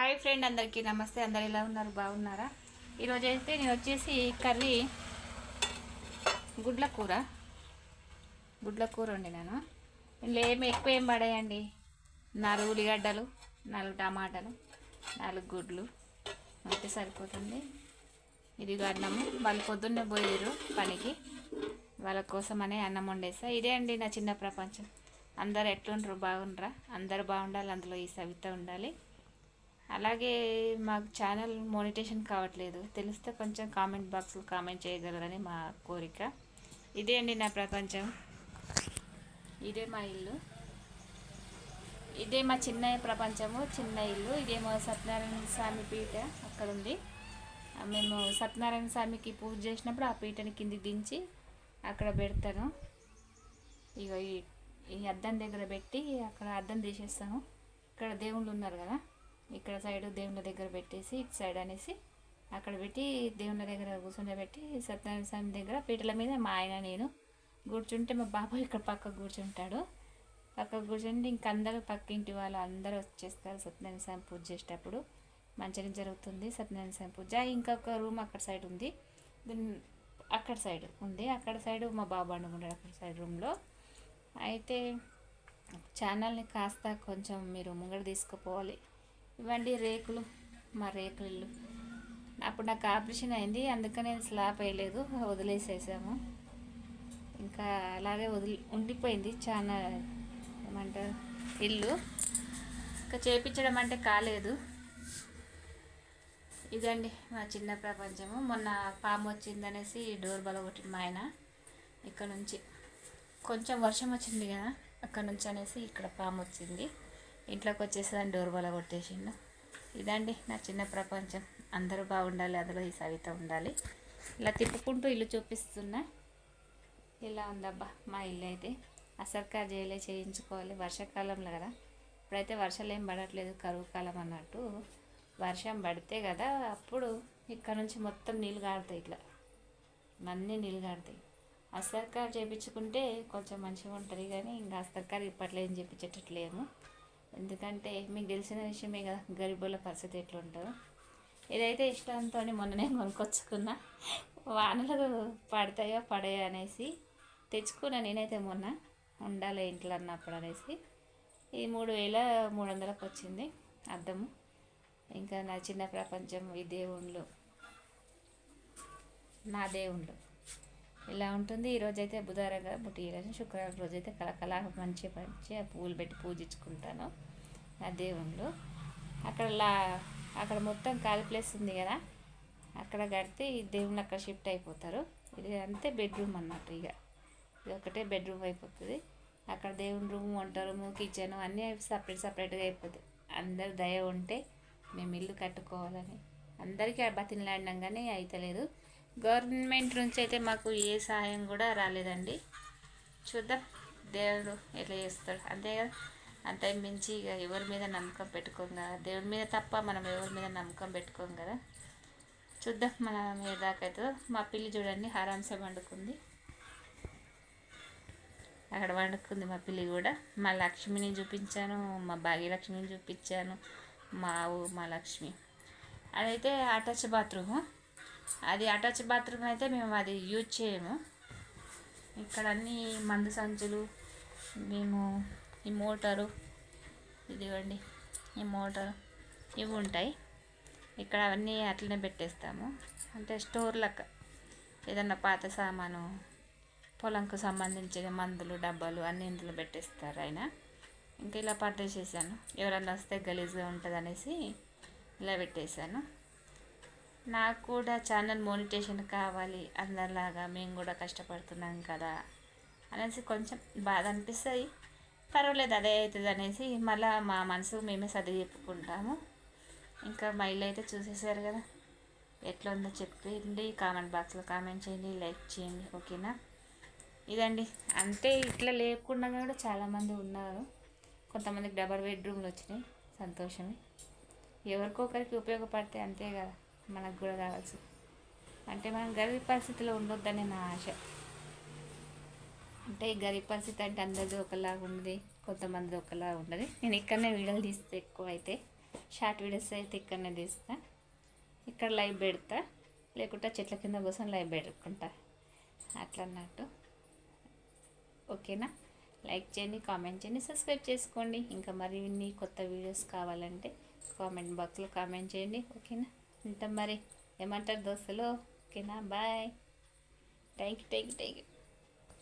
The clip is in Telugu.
హాయ్ ఫ్రెండ్, అందరికీ నమస్తే. అందరు ఎలా ఉన్నారు? బాగున్నారా? ఈరోజు అయితే నేను వచ్చేసి కర్రీ గుడ్ల కూర వండినాను. ఇందులో ఎక్కువ ఏం పడాయండి. 4 ఉల్లిగడ్డలు, 4 టమాటాలు, 4 గుడ్లు అయితే సరిపోతుంది. ఇది అన్నము. వాళ్ళు పొద్దున్నే పోయారు పనికి, వాళ్ళ కోసమనే అన్నం వండేస్తా. ఇదే అండి నా చిన్న ప్రపంచం. అందరు ఎట్లుంటారు? బాగుండరా? అందరు బాగుండాలి, అందులో ఈ సవిత ఉండాలి. అలాగే మాకు ఛానల్ మోనిటేషన్ కావట్లేదు, తెలిస్తే కొంచెం కామెంట్ బాక్స్లో కామెంట్ చేయగలరని మా కోరిక. ఇదే అండి నా ప్రపంచం. ఇదే మా ఇల్లు, ఇదే మా చిన్న ప్రపంచము, చిన్న ఇల్లు. ఇదేమో సత్యనారాయణ స్వామి పీట అక్కడ ఉంది. మేము సత్యనారాయణ స్వామికి పూజ చేసినప్పుడు ఆ పీటని కిందికి దించి అక్కడ పెడతాను. ఇక ఈ అద్దం దగ్గర పెట్టి అక్కడ అద్దం తీసేస్తాము. ఇక్కడ దేవుళ్ళు ఉన్నారు కదా, ఇక్కడ సైడ్ దేవుళ్ళ దగ్గర పెట్టేసి ఇటు సైడ్ అనేసి అక్కడ పెట్టి దేవుళ్ళ దగ్గర కూర్చుండబెట్టి సత్యనారాయణ స్వామి దగ్గర పీటల మీద మా ఆయన నేను కూర్చుంటే, మా బాబు ఇక్కడ పక్కకు కూర్చుంటాడు. పక్కకు కూర్చుంటే ఇంకందరూ పక్కింటి వాళ్ళు అందరూ వచ్చేస్తారు. సత్యనారాయణ స్వామి పూజ చేసేటప్పుడు మంచిగా జరుగుతుంది సత్యనారాయణ స్వామి పూజ. ఇంకొక రూమ్ అక్కడ సైడ్ ఉంది, అక్కడ సైడ్ ఉంది. అక్కడ సైడ్ మా బాబు అనుకుంటాడు అక్కడ సైడ్ రూమ్లో. అయితే ఛానల్ని కాస్త కొంచెం మీరు ముంగడు తీసుకుపోవాలి. ఇవ్వండి రేకులు, మా రేకులు ఇల్లు. అప్పుడు నాకు ఆపరేషన్ అయింది, అందుకని స్లాబ్ వేయలేదు, వదిలేసేసాము. ఇంకా అలాగే ఉండిపోయింది చాలా. ఏమంటారు ఇల్లు ఇంకా చేపించడం అంటే కాలేదు. ఇదండి మా చిన్న ప్రపంచము. మొన్న పాము వచ్చిందనేసి డోర్ బలగొట్టిన మా ఆయన. ఇక్కడ నుంచి కొంచెం వర్షం వచ్చింది కదా, అక్కడ నుంచి అనేసి ఇక్కడ పాము వచ్చింది, ఇంట్లోకి వచ్చేసి డోర్ బల కొట్టేసిండు. ఇదండి నా చిన్న ప్రపంచం. అందరూ బాగుండాలి, అందులో ఈ సవిత ఉండాలి. ఇలా తిప్పుకుంటూ ఇల్లు చూపిస్తున్నా. ఇలా ఉందబ్బా మా ఇల్లు. అయితే అసర్కా జైలే చేయించుకోవాలి వర్షాకాలంలో కదా. ఇప్పుడైతే వర్షాలు ఏం పడట్లేదు, కరువు కాలం అన్నట్టు. వర్షం పడితే కదా అప్పుడు ఇక్కడ నుంచి మొత్తం నీళ్ళు కారుతాయి, ఇట్లా అన్నీ నీళ్ళు కారుతాయి. అసర్కార్ చేయించుకుంటే కొంచెం మంచిగా ఉంటుంది, కానీ ఇంకా అసర్కార్ ఇప్పట్లో ఏం చేయించేటట్లేము. ఎందుకంటే మీకు తెలిసిన విషయమే కదా గరీబుల పరిస్థితి ఎట్లుంటుందో. ఇదైతే ఇష్టంతో మొన్ననే కొనుక్కొచ్చుకున్నా. వానలు పడతాయో పడాయో అనేసి తెచ్చుకున్నా నేనైతే. మొన్న ఉండాలి ఇంట్లో అన్నప్పుడు అనేసి ఈ 3300కు వచ్చింది అద్దము. ఇంకా నా చిన్న ప్రపంచం, ఈ దేవుళ్ళు, నా దేవుళ్ళు ఇలా ఉంటుంది. ఈరోజైతే బుధవారం కదా, బుట్టి ఈరోజు శుక్రవారం రోజైతే కలకల మంచిగా పువ్వులు పెట్టి పూజించుకుంటాను ఆ దేవుళ్ళు. అక్కడ మొత్తం ఖాళీ ప్లేస్ ఉంది కదా, అక్కడ కడితే ఈ దేవుళ్ళు అక్కడ షిఫ్ట్ అయిపోతారు. ఇది అంతే బెడ్రూమ్ అన్నట్టు. ఇక ఇది ఒకటే బెడ్రూమ్ అయిపోతుంది. అక్కడ దేవుని రూమ్, వంట రూము, కిచెన్ అన్నీ సపరేట్గా అయిపోతాయి. అందరు దయ ఉంటే మేము ఇల్లు కట్టుకోవాలని అందరికీ బతిలాడినాం, కానీ అయితలేదు. గవర్నమెంట్ నుంచి అయితే మాకు ఏ సహాయం కూడా రాలేదండి. చూద్దాం దేవుడు ఎట్లా చేస్తాడు, అంతే కదా. అంత మించి ఇక ఎవరి మీద నమ్మకం పెట్టుకోం కదా, దేవుడి మీద తప్ప మనం ఎవరి మీద నమ్మకం పెట్టుకోం కదా. చూద్దాం మన మీద దాకా అవుతుందో. మా పిల్లి చూడండి ఆరాంసే వండుకుంది, అక్కడ వండుకుంది మా పిల్లి కూడా. మా లక్ష్మిని చూపించాను, మా భాగ్యలక్ష్మిని చూపించాను, మా లక్ష్మి. అదైతే అటాచ్ బాత్రూము. అది అటాచ్ బాత్రూమ్ అయితే మేము అది యూజ్ చేయము. ఇక్కడ అన్నీ మందు సంచులు, మేము ఈ మోటారు, ఇదిగోండి ఈ మోటారు, ఇవి ఉంటాయి ఇక్కడ. అవన్నీ అట్లనే పెట్టేస్తాము, అంటే స్టోర్ లెక్క. ఏదన్నా పాత సామాను, పొలంకు సంబంధించిన మందులు డబ్బాలు అన్నీ ఇందులో పెట్టేస్తారు ఆయన. ఇంకా ఇలా పట్టేసేసాను, ఎవరన్నా వస్తే గలీజ్గా ఉంటుంది అనేసి ఇలా పెట్టేశాను. నాకు కూడా ఛానల్ మోనిటేషన్ కావాలి, అందరిలాగా మేము కూడా కష్టపడుతున్నాం కదా అనేసి కొంచెం బాధ అనిపిస్తుంది. పర్వాలేదు, అదే అవుతుంది అనేసి మళ్ళీ మా మనసు మేమే సర్ది చెప్పుకుంటాము. ఇంకా మా ఇల్లు అయితే చూసేసారు కదా, ఎట్లా ఉందో చెప్పండి, కామెంట్ బాక్స్లో కామెంట్ చేయండి, లైక్ చేయండి, ఓకేనా. ఇదండి అంటే ఇట్లా లేకుండా కూడా చాలామంది ఉన్నారు. కొంతమందికి డబల్ బెడ్రూమ్లు వచ్చినాయి, సంతోషమే. ఎవరికొకరికి ఉపయోగపడితే అంతే కదా మనకు కూడా కావాల్సి. అంటే మనం గరీబ్ పరిస్థితిలో ఉండొద్దనే నా ఆశ. అంటే గరీబ్ పరిస్థితి అంటే అందరిది ఒకలాగా ఉండదు, కొంతమంది ఒకలాగా ఉండదు. నేను ఇక్కడనే వీడియోలు తీస్తే ఎక్కువ అయితే షార్ట్ వీడియోస్ అయితే ఇక్కడనే తీస్తా, ఇక్కడ లైవ్ పెడతా, లేకుంటే చెట్ల కింద కూర్చొని లైవ్ పెట్టుకుంటా అట్లా అన్నట్టు. ఓకేనా? లైక్ చేయండి, కామెంట్ చేయండి, సబ్స్క్రైబ్ చేసుకోండి. ఇంకా మరిన్ని కొత్త వీడియోస్ కావాలంటే కామెంట్ బాక్స్లో కామెంట్ చేయండి. ఓకేనా? ఉంటాం మరి, ఏమంటారు దోస్తులు? ఓకేనా? బాయ్. Thank you.